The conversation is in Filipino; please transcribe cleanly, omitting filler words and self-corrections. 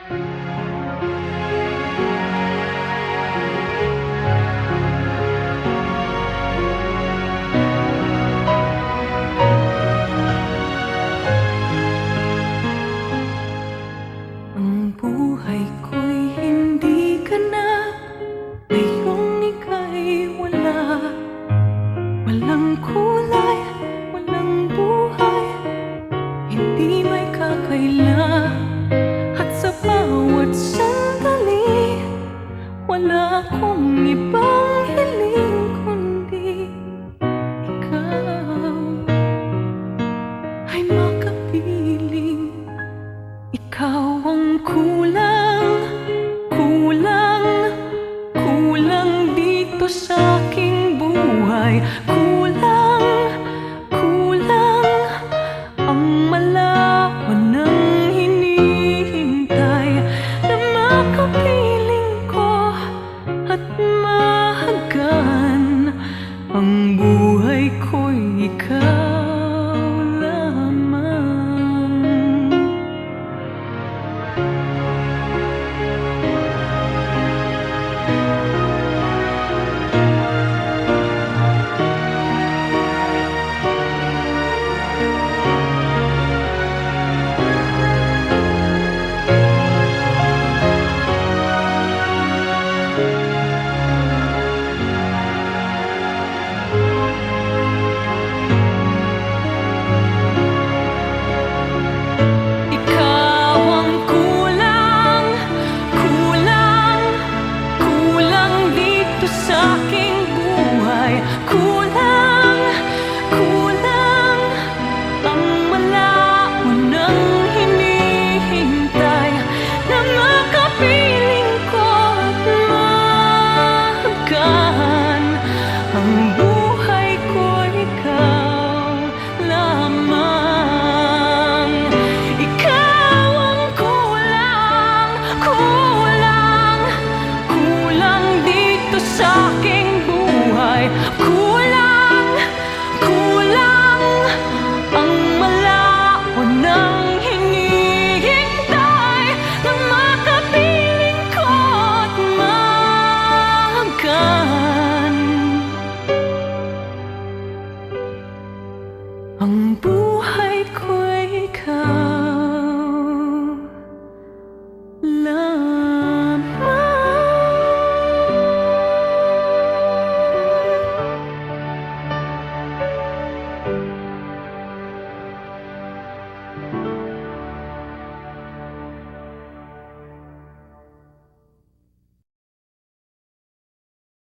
Ang buhay ko'y hindi ka na, ngayong ika'y wala. Walang kulay, walang buhay, hindi may kakaila. At sa bawat sandali, wala akong ibang hiling kundi ikaw ay makapiling. Ikaw ang kulang, kulang, kulang dito sa aking buhay.